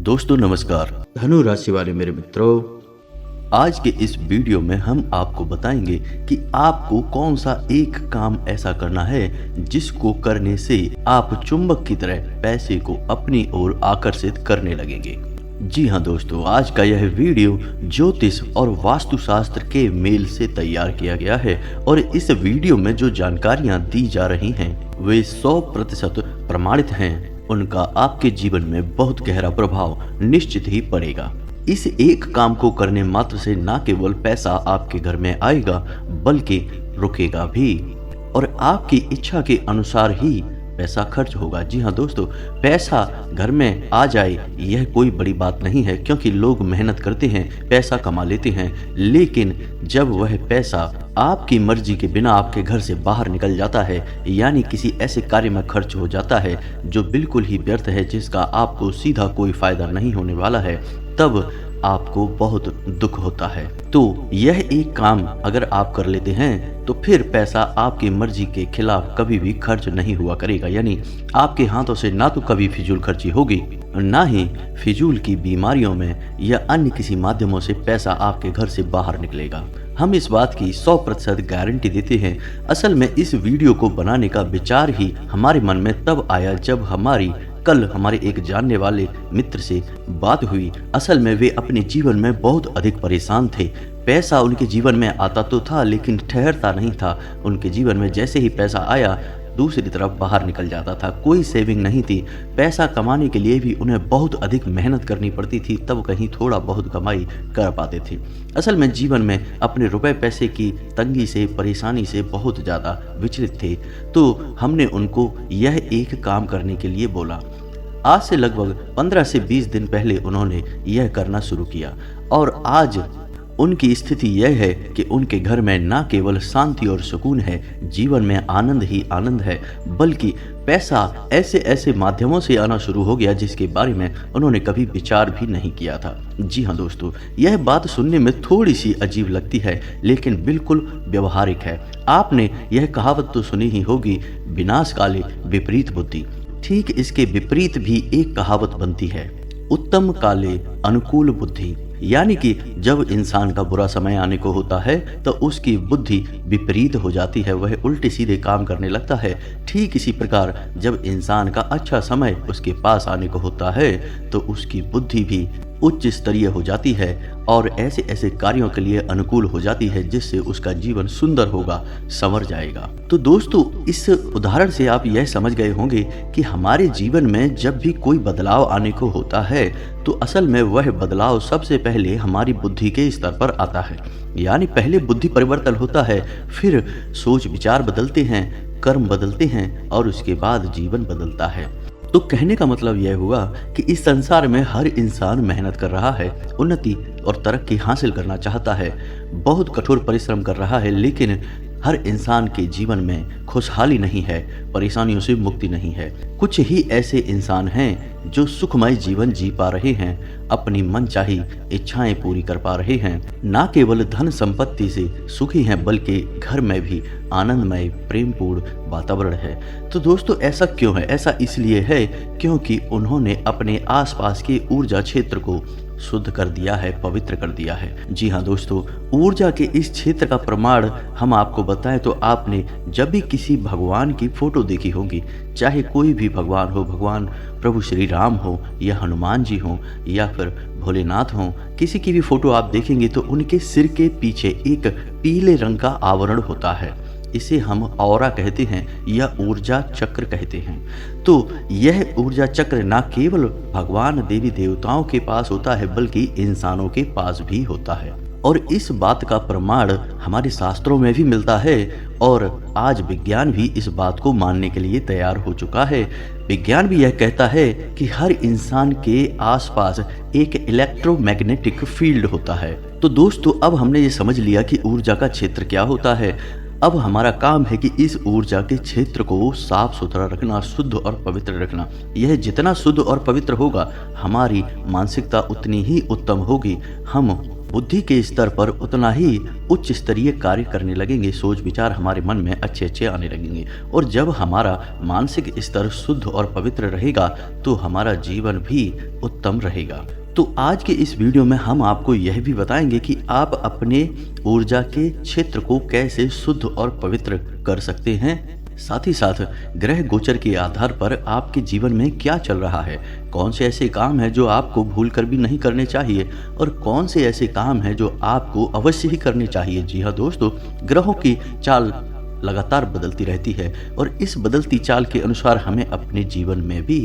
दोस्तों नमस्कार। धनु राशि वाले मेरे मित्रों, आज के इस वीडियो में हम आपको बताएंगे कि आपको कौन सा एक काम ऐसा करना है जिसको करने से आप चुंबक की तरह पैसे को अपनी ओर आकर्षित करने लगेंगे। जी हाँ दोस्तों, आज का यह वीडियो ज्योतिष और वास्तुशास्त्र के मेल से तैयार किया गया है और इस वीडियो में जो जानकारियाँ दी जा रही हैं वे 100% प्रमाणित हैं। उनका आपके जीवन में बहुत गहरा प्रभाव निश्चित ही पड़ेगा। इस एक काम को करने मात्र से न केवल पैसा आपके घर में आएगा बल्कि रुकेगा भी और आपकी इच्छा के अनुसार ही पैसा खर्च होगा। जी हाँ दोस्तों, पैसा घर में आ जाए यह कोई बड़ी बात नहीं है, क्योंकि लोग मेहनत करते हैं, पैसा कमा लेते हैं, लेकिन जब वह पैसा आपकी मर्जी के बिना आपके घर से बाहर निकल जाता है, यानी किसी ऐसे कार्य में खर्च हो जाता है जो बिल्कुल ही व्यर्थ है, जिसका आपको सीधा कोई फायदा नहीं होने वाला है, तब आपको बहुत दुख होता है। तो यह एक काम अगर आप कर लेते हैं तो फिर पैसा आपकी मर्जी के खिलाफ कभी भी खर्च नहीं हुआ करेगा, यानी आपके हाथों से ना तो कभी फिजूल खर्ची होगी, ना ही फिजूल की बीमारियों में या अन्य किसी माध्यमों से पैसा आपके घर से बाहर निकलेगा। हम इस बात की 100% गारंटी देते हैं। असल में इस वीडियो को बनाने का विचार ही हमारे मन में तब आया जब कल हमारे एक जानने वाले मित्र से बात हुई। असल में वे अपने जीवन में बहुत अधिक परेशान थे। पैसा उनके जीवन में आता तो था लेकिन ठहरता नहीं था। उनके जीवन में जैसे ही पैसा आया दूसरी तरफ बाहर निकल जाता था। कोई सेविंग नहीं थी। पैसा कमाने के लिए भी उन्हें बहुत अधिक मेहनत करनी पड़ती थी, तब कहीं थोड़ा बहुत कमाई कर पाते थे। असल में जीवन में अपने रुपए पैसे की तंगी से, परेशानी से बहुत ज़्यादा विचलित थे। तो हमने उनको यह एक काम करने के लिए बोला। आज से लगभग 15 से 20 दिन पहले उन्होंने यह करना शुरू किया और आज उनकी स्थिति यह है कि उनके घर में न केवल शांति और सुकून है, जीवन में आनंद ही आनंद है, बल्कि पैसा ऐसे ऐसे माध्यमों से आना शुरू हो गया जिसके बारे में उन्होंने कभी विचार भी नहीं किया था। जी हाँ दोस्तों, यह बात सुनने में थोड़ी सी अजीब लगती है लेकिन बिल्कुल व्यवहारिक है। आपने यह कहावत तो सुनी ही होगी, विनाश काले विपरीत बुद्धि। ठीक इसके विपरीत भी एक कहावत बनती है, उत्तम काले अनुकूल बुद्धि। यानी कि जब इंसान का बुरा समय आने को होता है तो उसकी बुद्धि विपरीत हो जाती है, वह उल्टे सीधे काम करने लगता है। ठीक इसी प्रकार जब इंसान का अच्छा समय उसके पास आने को होता है तो उसकी बुद्धि भी उच्च स्तरीय हो जाती है और ऐसे ऐसे कार्यों के लिए अनुकूल हो जाती है जिससे उसका जीवन सुंदर होगा, संवर जाएगा। तो दोस्तों, इस उदाहरण से आप यह समझ गए होंगे कि हमारे जीवन में जब भी कोई बदलाव आने को होता है तो असल में वह बदलाव सबसे पहले हमारी बुद्धि के स्तर पर आता है। यानी पहले बुद्धि परिवर्तन होता है, फिर सोच विचार बदलते हैं, कर्म बदलते हैं और उसके बाद जीवन बदलता है। तो कहने का मतलब यह हुआ कि इस संसार में हर इंसान मेहनत कर रहा है, उन्नति और तरक्की हासिल करना चाहता है, बहुत कठोर परिश्रम कर रहा है, लेकिन हर इंसान के जीवन में खुशहाली नहीं है, परेशानियों से मुक्ति नहीं है। कुछ ही ऐसे इंसान हैं जो सुखमय जीवन जी पा रहे हैं, अपनी मनचाही इच्छाएं पूरी कर पा रहे हैं, ना केवल धन संपत्ति से सुखी हैं बल्कि घर में भी आनंदमय प्रेमपूर्ण वातावरण है। तो दोस्तों, ऐसा क्यों है? ऐसा इसलिए है क्योंकि उन्होंने अपने आसपास के ऊर्जा क्षेत्र को शुद्ध कर दिया है, पवित्र कर दिया है। जी हाँ दोस्तों, ऊर्जा के इस क्षेत्र का प्रमाण हम आपको बताएं तो आपने जब भी किसी भगवान की फोटो देखी होगी, चाहे कोई भी भगवान हो, भगवान प्रभु श्री राम हो या हनुमान जी हो या फिर भोलेनाथ हो, किसी की भी फोटो आप देखेंगे तो उनके सिर के पीछे एक पीले रंग का आवरण होता है। इसे हम ऑरा कहते हैं या ऊर्जा चक्र कहते हैं। तो यह ऊर्जा चक्र न केवल भगवान देवी देवताओं के पास होता है बल्कि इंसानों के पास भी होता है और इस बात का प्रमाण हमारे शास्त्रों में भी मिलता है और आज विज्ञान भी इस बात को मानने के लिए तैयार हो चुका है। विज्ञान भी यह कहता है कि हर इंसान के आसपास एक इलेक्ट्रोमैग्नेटिक फील्ड होता है। तो दोस्तों, अब हमने ये समझ लिया कि ऊर्जा का क्षेत्र क्या होता है। अब हमारा काम है कि इस ऊर्जा के क्षेत्र को साफ सुथरा रखना, शुद्ध और पवित्र रखना। यह जितना शुद्ध और पवित्र होगा, हमारी मानसिकता उतनी ही उत्तम होगी, हम बुद्धि के स्तर पर उतना ही उच्च स्तरीय कार्य करने लगेंगे, सोच विचार हमारे मन में अच्छे अच्छे आने लगेंगे। और जब हमारा मानसिक स्तर शुद्ध और पवित्र रहेगा तो हमारा जीवन भी उत्तम रहेगा। तो आज के इस वीडियो में हम आपको यह भी बताएंगे कि आप अपने ऊर्जा के क्षेत्र को कैसे शुद्ध और पवित्र कर सकते हैं। साथ ही साथ ग्रह गोचर के आधार पर आपके जीवन में क्या चल रहा है, कौन से ऐसे काम हैं जो आपको भूल कर भी नहीं करने चाहिए और कौन से ऐसे काम हैं जो आपको अवश्य ही करने चाहिए। जी हाँ दोस्तों, ग्रहों की चाल लगातार बदलती रहती है और इस बदलती चाल के अनुसार हमें अपने जीवन में भी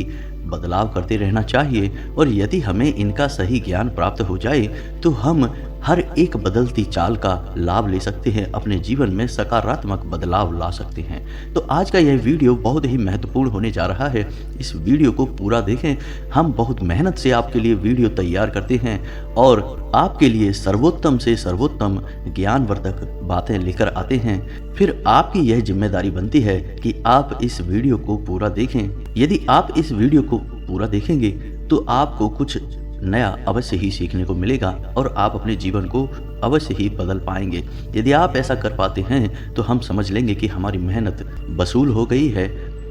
बदलाव करते रहना चाहिए। और यदि हमें इनका सही ज्ञान प्राप्त हो जाए तो हम हर एक बदलती चाल का लाभ ले सकते हैं, अपने जीवन में सकारात्मक बदलाव ला सकते हैं। तो आज का यह वीडियो बहुत ही महत्वपूर्ण होने जा रहा है, इस वीडियो को पूरा देखें। हम बहुत मेहनत से आपके लिए वीडियो तैयार करते हैं और आपके लिए सर्वोत्तम से सर्वोत्तम ज्ञानवर्धक बातें लेकर आते हैं। फिर आपकी यह जिम्मेदारी बनती है कि आप इस वीडियो को पूरा देखें। यदि आप इस वीडियो को पूरा देखेंगे तो आपको कुछ नया अवश्य ही सीखने को मिलेगा और आप अपने जीवन को अवश्य ही बदल पाएंगे। यदि आप ऐसा कर पाते हैं तो हम समझ लेंगे कि हमारी मेहनत वसूल हो गई है,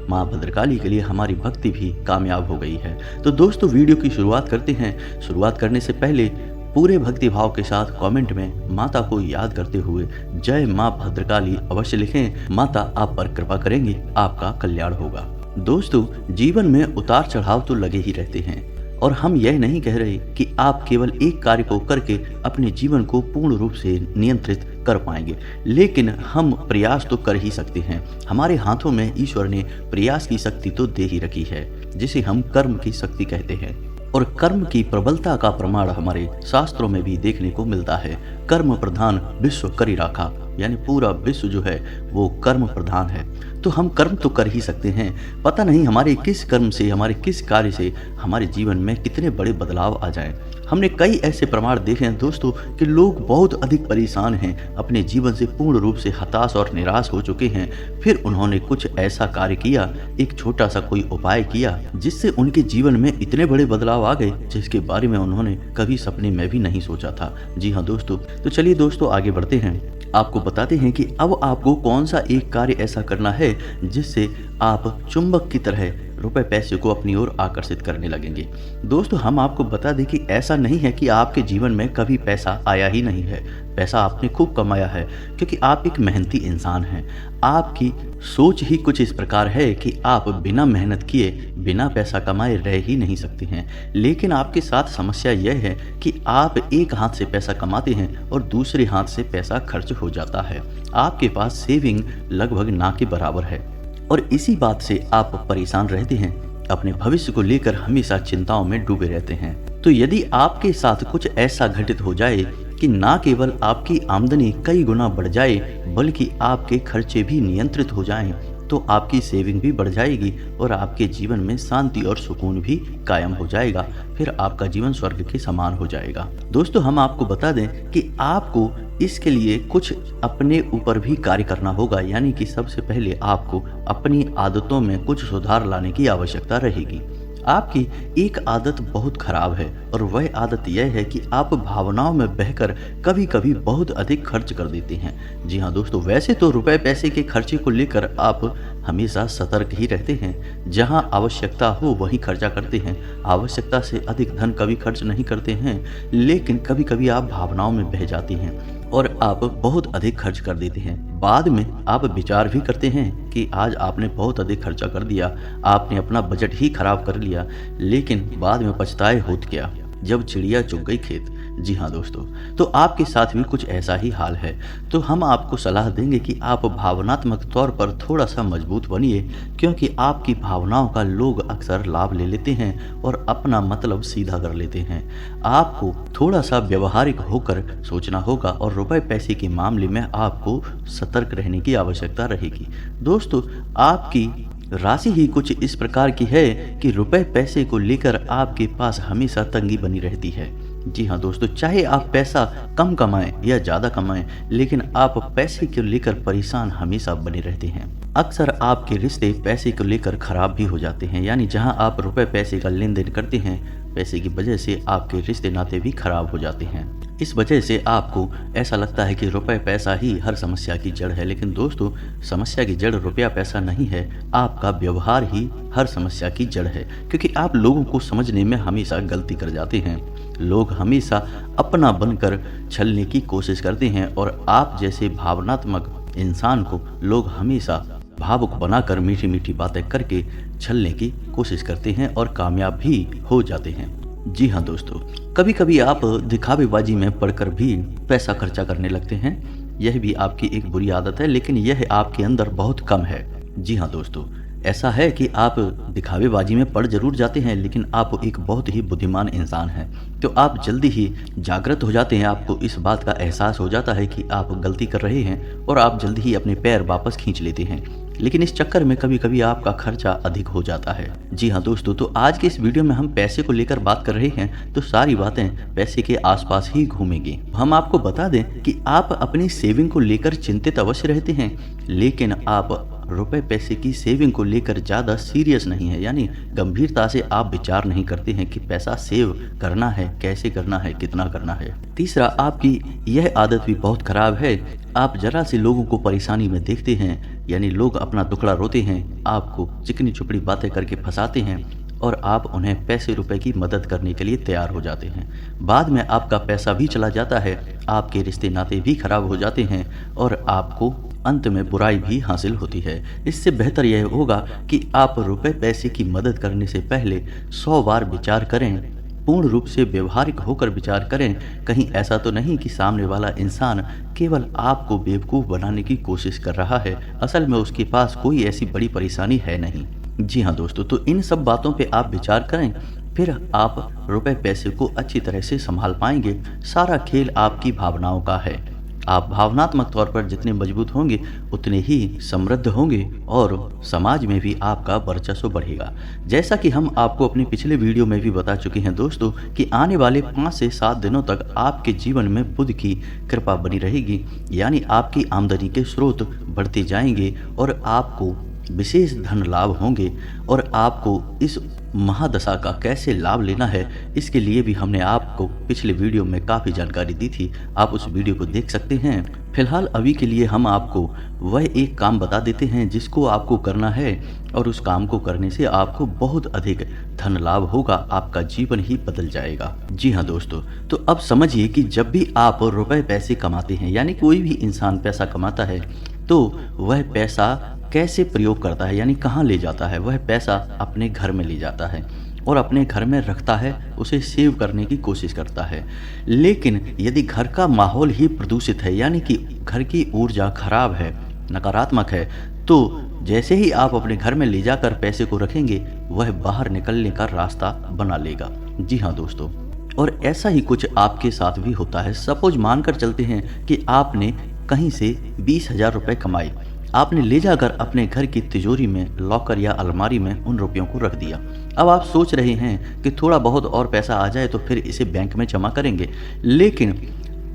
माँ भद्रकाली के लिए हमारी भक्ति भी कामयाब हो गई है। तो दोस्तों वीडियो की शुरुआत करते हैं। शुरुआत करने से पहले पूरे भक्ति भाव के साथ कमेंट में माता को याद करते हुए जय माँ भद्रकाली अवश्य लिखें। माता आप पर कृपा करेंगी, आपका कल्याण होगा। दोस्तों जीवन में उतार चढ़ाव तो लगे ही रहते हैं और हम यह नहीं कह रहे कि आप केवल एक कार्य को करके अपने जीवन को पूर्ण रूप से नियंत्रित कर पाएंगे, लेकिन हम प्रयास तो कर ही सकते हैं। हमारे हाथों में ईश्वर ने प्रयास की शक्ति तो दे ही रखी है, जिसे हम कर्म की शक्ति कहते हैं। और कर्म की प्रबलता का प्रमाण हमारे शास्त्रों में भी देखने को मिलता है। कर्म प्रधान विश्व करी राखा, यानी पूरा विश्व जो है वो कर्म प्रधान है। तो हम कर्म तो कर ही सकते हैं। पता नहीं हमारे किस कर्म से, हमारे किस कार्य से हमारे जीवन में कितने बड़े बदलाव आ जाएं। हमने कई ऐसे प्रमाण देखे हैं दोस्तों कि लोग बहुत अधिक परेशान हैं, अपने जीवन से पूर्ण रूप से हताश और निराश हो चुके हैं। फिर उन्होंने कुछ ऐसा कार्य किया, एक छोटा सा कोई उपाय किया, जिससे उनके जीवन में इतने बड़े बदलाव आ गए जिसके बारे में उन्होंने कभी सपने में भी नहीं सोचा था। जी हाँ दोस्तों, तो चलिए दोस्तों आगे बढ़ते हैं। आपको बताते हैं कि अब आपको कौन सा एक कार्य ऐसा करना है जिससे आप चुंबक की तरह रुपए पैसे को अपनी ओर आकर्षित करने लगेंगे। दोस्तों हम आपको बता दें कि ऐसा नहीं है कि आपके जीवन में कभी पैसा आया ही नहीं है। पैसा आपने खूब कमाया है क्योंकि आप एक मेहनती इंसान हैं। आपकी सोच ही कुछ इस प्रकार है कि आप बिना मेहनत किए, बिना पैसा कमाए रह ही नहीं सकते हैं। लेकिन आपके साथ समस्या यह है कि आप एक हाथ से पैसा कमाते हैं और दूसरे हाथ से पैसा खर्च हो जाता है। आपके पास सेविंग लगभग ना के बराबर है और इसी बात से आप परेशान रहते हैं, अपने भविष्य को लेकर हमेशा चिंताओं में डूबे रहते हैं। तो यदि आपके साथ कुछ ऐसा घटित हो जाए कि ना केवल आपकी आमदनी कई गुना बढ़ जाए बल्कि आपके खर्चे भी नियंत्रित हो जाएं, तो आपकी सेविंग भी बढ़ जाएगी और आपके जीवन में शांति और सुकून भी कायम हो जाएगा। फिर आपका जीवन स्वर्ग के समान हो जाएगा। दोस्तों हम आपको बता दें कि आपको इसके लिए कुछ अपने ऊपर भी कार्य करना होगा, यानी कि सबसे पहले आपको अपनी आदतों में कुछ सुधार लाने की आवश्यकता रहेगी। आपकी एक आदत बहुत खराब है और वह आदत यह है कि आप भावनाओं में बहकर कभी कभी बहुत अधिक खर्च कर देते हैं। जी हाँ दोस्तों, वैसे तो रुपए पैसे के खर्चे को लेकर आप हमेशा सतर्क ही रहते हैं। जहां आवश्यकता हो वहीं खर्चा करते हैं, आवश्यकता से अधिक धन कभी खर्च नहीं करते हैं। लेकिन कभी कभी आप भावनाओं में बह जाते हैं और आप बहुत अधिक खर्च कर देते हैं। बाद में आप विचार भी करते हैं कि आज आपने बहुत अधिक खर्चा कर दिया, आपने अपना बजट ही खराब कर लिया, लेकिन बाद में पछताए होत क्या जब चिड़िया चुग गई खेत। जी हाँ दोस्तों, तो आपके साथ भी कुछ ऐसा ही हाल है। तो हम आपको सलाह देंगे कि आप भावनात्मक तौर पर थोड़ा सा मजबूत बनिए, क्योंकि आपकी भावनाओं का लोग अक्सर लाभ ले लेते हैं और अपना मतलब सीधा कर लेते हैं। आपको थोड़ा सा व्यवहारिक होकर सोचना होगा और रुपए पैसे के मामले में आपको सतर्क रहने की आवश्यकता रहेगी। दोस्तों आपकी राशि ही कुछ इस प्रकार की है कि रुपए पैसे को लेकर आपके पास हमेशा तंगी बनी रहती है। जी हाँ दोस्तों, चाहे आप पैसा कम कमाएं या ज़्यादा कमाएं, लेकिन आप पैसे को लेकर परेशान हमेशा बने रहते हैं। अक्सर आपके रिश्ते पैसे को लेकर खराब भी हो जाते हैं, यानी जहां आप रुपए पैसे का लेन देन करते हैं, पैसे की वजह से आपके रिश्ते नाते भी खराब हो जाते हैं। इस वजह से आपको ऐसा लगता है कि रुपए पैसा ही हर समस्या की जड़ है, लेकिन दोस्तों समस्या की जड़ रुपया पैसा नहीं है, आपका व्यवहार ही हर समस्या की जड़ है। क्योंकि आप लोगों को समझने में हमेशा गलती कर जाते हैं। लोग हमेशा अपना बनकर छलने की कोशिश करते हैं और आप जैसे भावनात्मक इंसान को लोग हमेशा भावुक बनाकर मीठी मीठी बातें करके छलने की कोशिश करते हैं और कामयाब भी हो जाते हैं। जी हाँ दोस्तों, कभी कभी आप दिखावेबाजी में पड़कर भी पैसा खर्चा करने लगते हैं। यह भी आपकी एक बुरी आदत है, लेकिन यह आपके अंदर बहुत कम है। जी हाँ दोस्तों, ऐसा है कि आप दिखावेबाजी में पड़ जरूर जाते हैं, लेकिन आप एक बहुत ही बुद्धिमान इंसान हैं। तो आप जल्दी ही जागृत हो जाते हैं, आपको इस बात का एहसास हो जाता है कि आप गलती कर रहे हैं और आप जल्दी ही अपने पैर वापस खींच लेते हैं। लेकिन इस चक्कर में कभी कभी आपका खर्चा अधिक हो जाता है। जी हाँ दोस्तों, तो आज के इस वीडियो में हम पैसे को लेकर बात कर रहे हैं, तो सारी बातें पैसे के आसपास ही घूमेंगी। हम आपको बता दें कि आप अपनी सेविंग को लेकर चिंतित अवश्य रहते हैं, लेकिन आप रुपए पैसे की सेविंग को लेकर ज़्यादा सीरियस नहीं है, यानी गंभीरता से आप विचार नहीं करते हैं कि पैसा सेव करना है, कैसे करना है, कितना करना है। तीसरा, आपकी यह आदत भी बहुत खराब है, आप जरा से लोगों को परेशानी में देखते हैं, यानी लोग अपना दुखड़ा रोते हैं, आपको चिकनी चुपड़ी बातें करके फंसाते हैं और आप उन्हें पैसे रुपए की मदद करने के लिए तैयार हो जाते हैं। बाद में आपका पैसा भी चला जाता है, आपके रिश्ते नाते भी खराब हो जाते हैं और आपको अंत में बुराई भी हासिल होती है। इससे बेहतर यह होगा कि आप रुपए पैसे की मदद करने से पहले 100 बार विचार करें, पूर्ण रूप से व्यवहारिक होकर विचार करें। कहीं ऐसा तो नहीं कि सामने वाला इंसान केवल आपको बेवकूफ़ बनाने की कोशिश कर रहा है, असल में उसके पास कोई ऐसी बड़ी परेशानी है नहीं। जी हाँ दोस्तों, तो इन सब बातों पे आप विचार करें, फिर आप रुपए पैसे को अच्छी तरह से संभाल पाएंगे। सारा खेल आपकी भावनाओं का है। आप भावनात्मक तौर पर जितने मजबूत होंगे उतने ही समृद्ध होंगे और समाज में भी आपका वर्चस्व बढ़ेगा। जैसा कि हम आपको अपने पिछले वीडियो में भी बता चुके हैं दोस्तों कि आने वाले 5 से 7 दिनों तक आपके जीवन में बुध की कृपा बनी रहेगी, यानी आपकी आमदनी के स्रोत बढ़ते जाएंगे और आपको विशेष धन लाभ होंगे। और आपको इस महादशा का कैसे लाभ लेना है, इसके लिए भी हमने आपको पिछले वीडियो में काफ़ी जानकारी दी थी, आप उस वीडियो को देख सकते हैं। फिलहाल अभी के लिए हम आपको वह एक काम बता देते हैं जिसको आपको करना है और उस काम को करने से आपको बहुत अधिक धन लाभ होगा, आपका जीवन ही बदल जाएगा। जी हाँ दोस्तों, तो अब समझिए कि जब भी आप रुपए पैसे कमाते हैं, यानी कोई भी इंसान पैसा कमाता है, तो वह पैसा कैसे प्रयोग करता है, यानी कहाँ ले जाता है। वह पैसा अपने घर में ले जाता है और अपने घर में रखता है, उसे सेव करने की कोशिश करता है। लेकिन यदि घर का माहौल ही प्रदूषित है, यानी कि घर की ऊर्जा खराब है, नकारात्मक है, तो जैसे ही आप अपने घर में ले जाकर पैसे को रखेंगे, वह बाहर निकलने का रास्ता बना लेगा। जी हाँ दोस्तों, और ऐसा ही कुछ आपके साथ भी होता है। सपोज मानकर चलते हैं कि आपने कहीं से 20,000 रुपये कमाए, आपने ले जाकर अपने घर की तिजोरी में, लॉकर या अलमारी में उन रुपयों को रख दिया। अब आप सोच रहे हैं कि थोड़ा बहुत और पैसा आ जाए तो फिर इसे बैंक में जमा करेंगे, लेकिन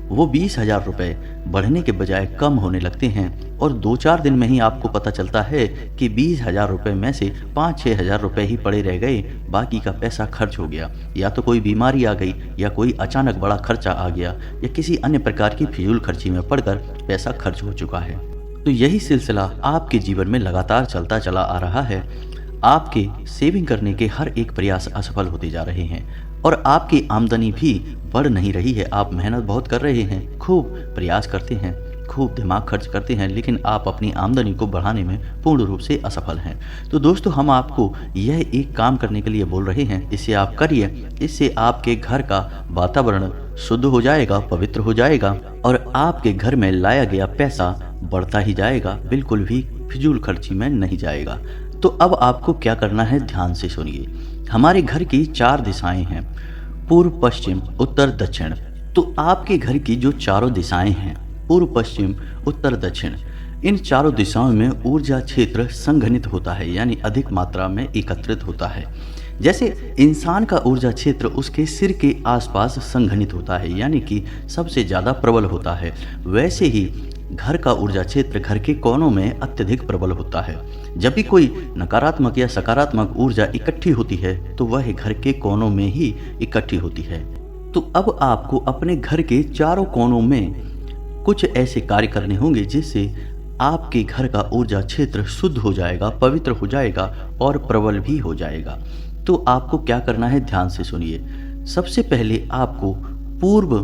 वो 20,000 रुपये बढ़ने के बजाय कम होने लगते हैं और 2-4 दिन में ही आपको पता चलता है कि 20,000 रुपये में से 5-6 हज़ार रुपये ही पड़े रह गए, बाकी का पैसा खर्च हो गया। या तो कोई बीमारी आ गई, या कोई अचानक बड़ा खर्चा आ गया, या किसी अन्य प्रकार की फिजूल खर्ची में पड़कर पैसा खर्च हो चुका है। तो यही सिलसिला आपके जीवन में लगातार चलता चला आ रहा है। आपके सेविंग करने के हर एक प्रयास असफल होते जा रहे हैं और आपकी आमदनी भी बढ़ नहीं रही है। आप मेहनत बहुत कर रहे हैं, खूब प्रयास करते हैं, खूब दिमाग खर्च करते हैं, लेकिन आप अपनी आमदनी को बढ़ाने में पूर्ण रूप से असफल हैं। तो दोस्तों, हम आपको यह एक काम करने के लिए बोल रहे हैं, इसे आप करिए। इससे आपके घर का वातावरण शुद्ध हो जाएगा, पवित्र हो जाएगा और आपके घर में लाया गया पैसा बढ़ता ही जाएगा, बिल्कुल भी फिजूल खर्ची में नहीं जाएगा। तो अब आपको क्या करना है, ध्यान से सुनिए। हमारे घर की 4 दिशाएं हैं, पूर्व, पश्चिम, उत्तर, दक्षिण। तो आपके घर की जो चारों दिशाएं हैं, पूर्व, पश्चिम, उत्तर, दक्षिण, इन चारों दिशाओं में ऊर्जा क्षेत्र संघनित होता है, यानी अधिक मात्रा में एकत्रित होता है। जैसे इंसान का ऊर्जा क्षेत्र उसके सिर के आसपास संघनित होता है, यानी कि सबसे ज़्यादा प्रबल होता है, वैसे ही घर का ऊर्जा क्षेत्र घर के कोनों में अत्यधिक प्रबल होता है। जब भी कोई नकारात्मक या सकारात्मक ऊर्जा इकट्ठी होती है तो वह घर के कोनों में ही इकट्ठी होती है। तो अब आपको अपने घर के चारों कोनों में कुछ ऐसे कार्य करने होंगे जिससे आपके घर का ऊर्जा क्षेत्र शुद्ध हो जाएगा, पवित्र हो जाएगा और प्रबल भी हो जाएगा। तो आपको क्या करना है, ध्यान से सुनिए। सबसे पहले आपको पूर्व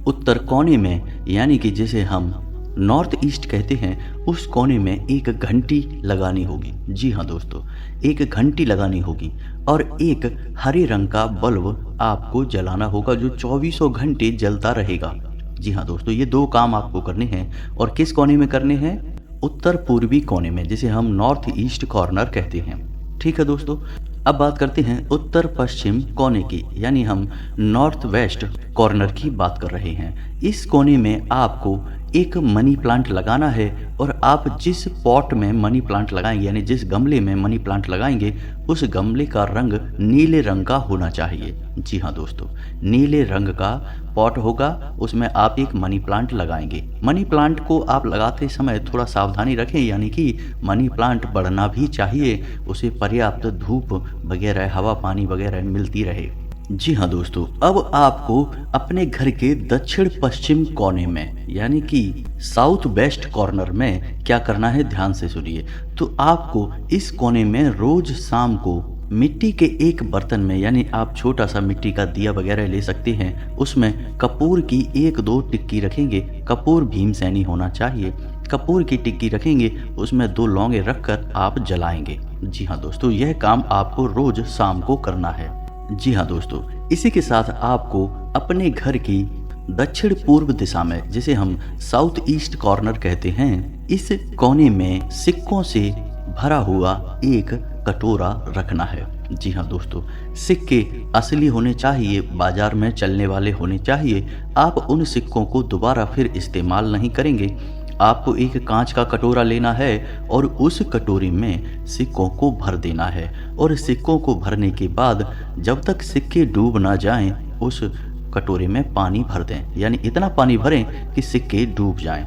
उत्तर कोने में, यानी कि जिसे हम नॉर्थ ईस्ट कहते हैं, उस कोने में एक घंटी लगानी होगी। जी हाँ दोस्तों, एक घंटी लगानी होगी और एक हरे रंग का बल्ब आपको जलाना होगा जो 24 घंटे जलता रहेगा। जी हाँ दोस्तों, ये 2 काम आपको करने हैं। और किस कोने में करने हैं? उत्तर पूर्वी कोने में, जिसे हम नॉर्थ ईस्ट कॉर्नर कहते हैं। ठीक है दोस्तों, अब बात करते हैं उत्तर पश्चिम कोने की, यानी हम नॉर्थ वेस्ट कॉर्नर की बात कर रहे हैं। इस कोने में आपको एक मनी प्लांट लगाना है और आप जिस पॉट में मनी प्लांट लगाएंगे, यानी जिस गमले में मनी प्लांट लगाएंगे, उस गमले का रंग नीले रंग का होना चाहिए। जी हाँ दोस्तों, नीले रंग का पॉट होगा, उसमें आप एक मनी प्लांट लगाएंगे। मनी प्लांट को आप लगाते समय थोड़ा सावधानी रखें, यानी कि मनी प्लांट बढ़ना भी चाहिए, उसे पर्याप्त धूप वगैरह, हवा पानी वगैरह मिलती रहे। जी हाँ दोस्तों, अब आपको अपने घर के दक्षिण पश्चिम कोने में, यानी कि साउथ वेस्ट कॉर्नर में क्या करना है, ध्यान से सुनिए। तो आपको इस कोने में रोज शाम को मिट्टी के एक बर्तन में, यानी आप छोटा सा मिट्टी का दिया वगैरह ले सकते हैं, उसमें कपूर की 1-2 टिक्की रखेंगे। कपूर भीमसेनी होना चाहिए। कपूर की टिक्की रखेंगे, उसमें 2 लौंगे रखकर आप जलाएंगे। जी हाँ दोस्तों, यह काम आपको रोज शाम को करना है। जी हाँ दोस्तों, इसी के साथ आपको अपने घर की दक्षिण पूर्व दिशा में, जिसे हम साउथ ईस्ट कॉर्नर कहते हैं, इस कोने में सिक्कों से भरा हुआ एक कटोरा रखना है। जी हाँ दोस्तों, सिक्के असली होने चाहिए, बाजार में चलने वाले होने चाहिए। आप उन सिक्कों को दोबारा फिर इस्तेमाल नहीं करेंगे। आपको एक कांच का कटोरा लेना है और उस कटोरे में सिक्कों को भर देना है। और सिक्कों को भरने के बाद जब तक सिक्के डूब ना जाएं, उस कटोरे में पानी भर दें, यानी इतना पानी भरें कि सिक्के डूब जाएं।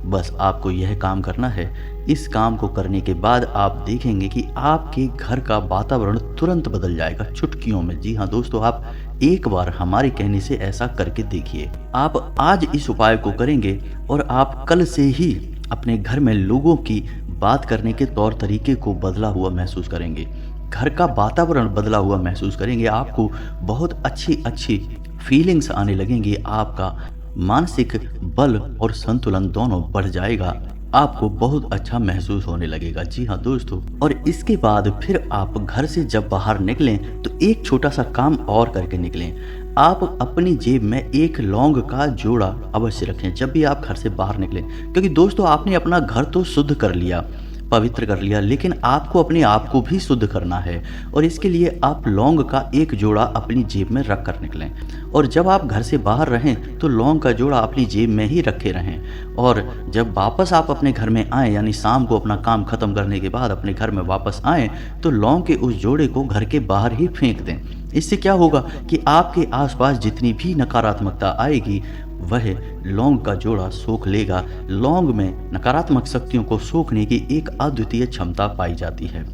बस आपको यह काम करना है। इस काम को करने के बाद आप देखेंगे कि आपके घर का वातावरण तुरंत बदल जाएगा, चुटकियों में। जी हाँ दोस्तों, आप एक बार हमारे कहने से ऐसा करके देखिए। आप आज इस उपाय को करेंगे और आप कल से ही अपने घर में लोगों की बात करने के तौर तरीके को बदला हुआ महसूस करेंगे। घर का वातावरण बदला हुआ महसूस करेंगे। आपको बहुत अच्छी फीलिंग्स आने लगेंगी। आपका मानसिक बल और संतुलन दोनों बढ़ जाएगा। आपको बहुत अच्छा महसूस होने लगेगा। जी हाँ दोस्तों, और इसके बाद फिर आप घर से जब बाहर निकलें तो एक छोटा सा काम और करके निकलें। आप अपनी जेब में एक लौंग का जोड़ा अवश्य रखें जब भी आप घर से बाहर निकलें, क्योंकि दोस्तों आपने अपना घर तो शुद्ध कर लिया, पवित्र कर लिया, लेकिन आपको अपने आप को भी शुद्ध करना है। और इसके लिए आप लौंग का एक जोड़ा अपनी जेब में रख कर निकलें। और जब आप घर से बाहर रहें तो लौंग का जोड़ा अपनी जेब में ही रखे रहें। और जब वापस आप अपने घर में आएँ, यानी शाम को अपना काम खत्म करने के बाद अपने घर में वापस आएँ, तो लौंग के उस जोड़े को घर के बाहर ही फेंक दें। इससे क्या होगा कि आपके आसपास जितनी भी नकारात्मकता आएगी वह लौंग का जोड़ा सोख लेगा। लौंग में नकारात्मक शक्तियों को सोखने की एक अद्वितीय क्षमता पाई जाती है।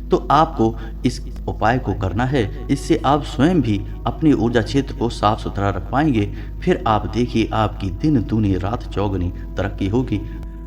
तो आपको इस उपाय को करना है। इससे आप स्वयं भी अपनी ऊर्जा क्षेत्र को साफ सुथरा रख पाएंगे। फिर आप देखिए आपकी दिन दूनी रात चौगुनी तरक्की होगी।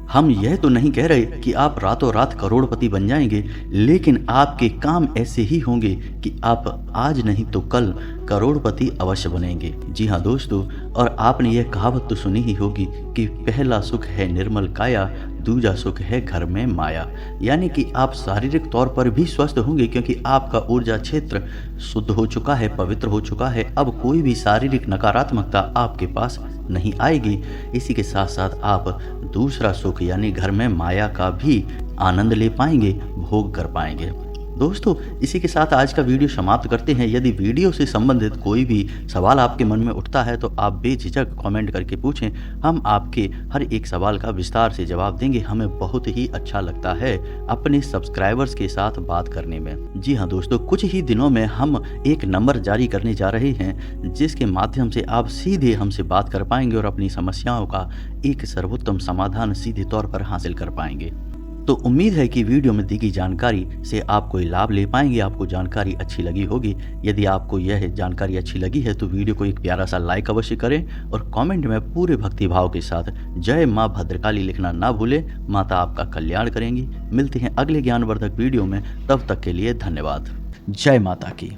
हम यह तो नहीं कह रहे कि आप रातों रात करोड़पति बन जाएंगे, लेकिन आपके काम ऐसे ही होंगे कि आप आज नहीं तो कल करोड़पति अवश्य बनेंगे। जी हाँ दोस्तों, और आपने यह कहावत तो सुनी ही होगी कि पहला सुख है निर्मल काया, दूजा सुख है घर में माया। यानी कि आप शारीरिक तौर पर भी स्वस्थ होंगे, क्योंकि आपका ऊर्जा क्षेत्र शुद्ध हो चुका है, पवित्र हो चुका है। अब कोई भी शारीरिक नकारात्मकता आपके पास नहीं आएगी। इसी के साथ साथ आप दूसरा सुख यानी घर में माया का भी आनंद ले पाएंगे, भोग कर पाएंगे। दोस्तों, इसी के साथ आज का वीडियो समाप्त करते हैं। यदि वीडियो से संबंधित कोई भी सवाल आपके मन में उठता है तो आप बेझिझक कमेंट करके पूछें। हम आपके हर एक सवाल का विस्तार से जवाब देंगे। हमें बहुत ही अच्छा लगता है अपने सब्सक्राइबर्स के साथ बात करने में। जी हाँ दोस्तों, कुछ ही दिनों में हम एक नंबर जारी करने जा रहे हैं, जिसके माध्यम से आप सीधे हमसे बात कर पाएंगे और अपनी समस्याओं का एक सर्वोत्तम समाधान सीधे तौर पर हासिल कर पाएंगे। तो उम्मीद है कि वीडियो में दी गई जानकारी से आप कोई लाभ ले पाएंगे, आपको जानकारी अच्छी लगी होगी। यदि आपको यह जानकारी अच्छी लगी है तो वीडियो को एक प्यारा सा लाइक अवश्य करें और कमेंट में पूरे भक्ति भाव के साथ जय माँ भद्रकाली लिखना ना भूलें। माता आपका कल्याण करेंगी। मिलते हैं अगले ज्ञानवर्धक वीडियो में, तब तक के लिए धन्यवाद। जय माता की।